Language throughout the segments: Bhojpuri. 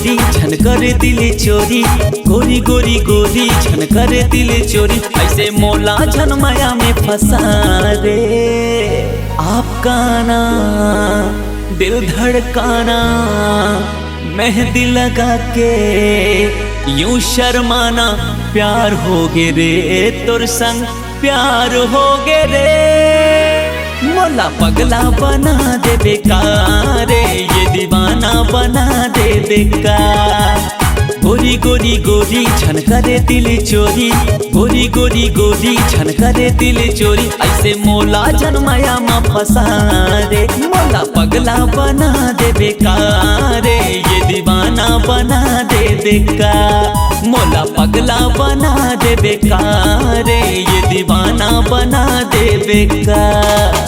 गोरी छन कर दिल चोरी, गोरी गोरी गोरी छन कर दिल चोरी, ऐसे मोला छन माया में फंसा रे। आपका ना दिल धड़काना, मेहंदी लगा के यूं शर्माना, प्यार हो गे रे तोर संग प्यार हो गे रे। मोला पगला बना दे बेकार, ये दीवाना बना दे बेकार। गोरी गोरी गोरी छन करे दिल चोरी, गोरी गोरी गोरी छन करे दिल चोरी, ऐसे मोला जन माया में फंसा रे। मोला पगला बना दे बेकार, ये दीवाना बना दे बेकार। मोला पगला बना दे बेकार, ये दीवाना बना दे बेकार।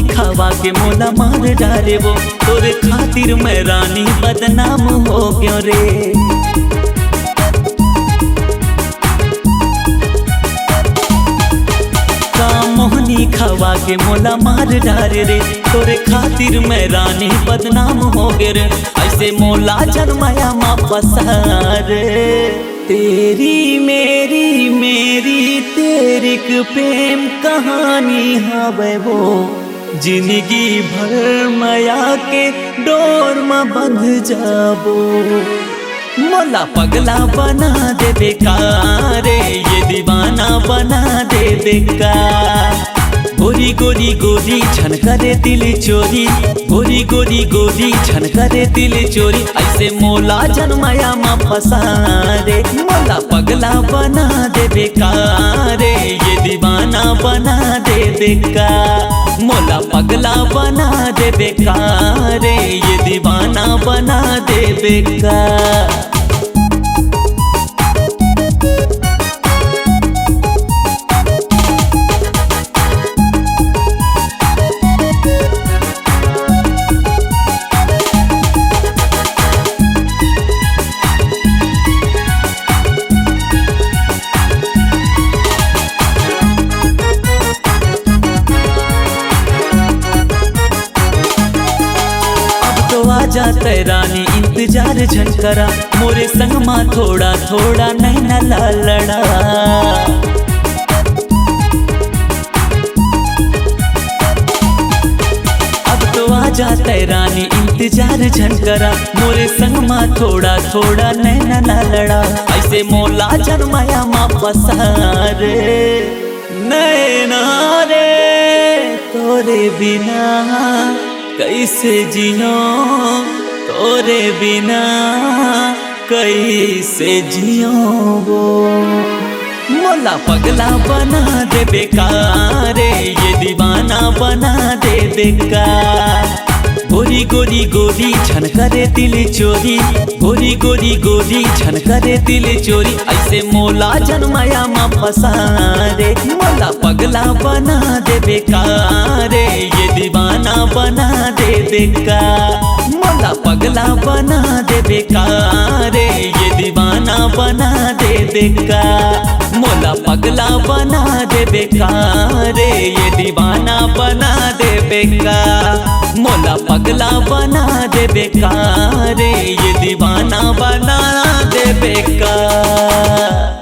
खवा के मोला मार डारे वो, तोरे खातिर मैं रानी बदनाम हो क्यों रे। का मोहनी खवा के मोला मार डारे रे, तोरे खातिर मैं रानी बदनाम हो गे रे, ऐसे मोला जन्माया मा पसार। तेरी मेरी मेरी तेरी प्रेम कहानी हवे वो, जिंदगी भर माया के डोर में बंध जाबो। मोला पगला बना दे बेकार, ये दीवाना बना दे बेकार। गोरी गोरी गोरी छन करे दिल चोरी, गोरी गोरी गोरी छन करे दिल चोरी, ऐसे मोला जन्माया में फंसा रे। मोला पगला बना दे बेकार, ये दीवाना बना दे बेकार। मोला पगला बना दे बेकार, ये दीवाना बना दे बेकार। आजा रानी इंतजार झन करा, मोरे संग माँ थोड़ा थोड़ा नैना लड़ा। अब तो आजा रानी इंतजार झन करा, मोरे संग माँ थोड़ा थोड़ा नैना लड़ा, ऐसे मोला जन्माया माँ पसार। नैना रे तोरे बिना कैसे जियो, तोरे बिना कैसे जियो वो। मोला पगला बना दे बेकार, ये दीवाना बना दे बेकार। गोरी गोरी गोरी छन करे दिल चोरी, गोरी गोरी गोरी छन करे दिल चोरी, ऐसे मोला जन्माया में फंसा रे। मोला पगला बना दे बेकार, ये दीवाना बना दे बेकार। मोला पगला बना दे बेकार, ये दीवाना बना दे बेकार। मोला पगला बना दे बेकार, ये दीवाना बना दे बेकार। मोला पगला बना दे बेकार, ये दीवाना बना दे बेकार।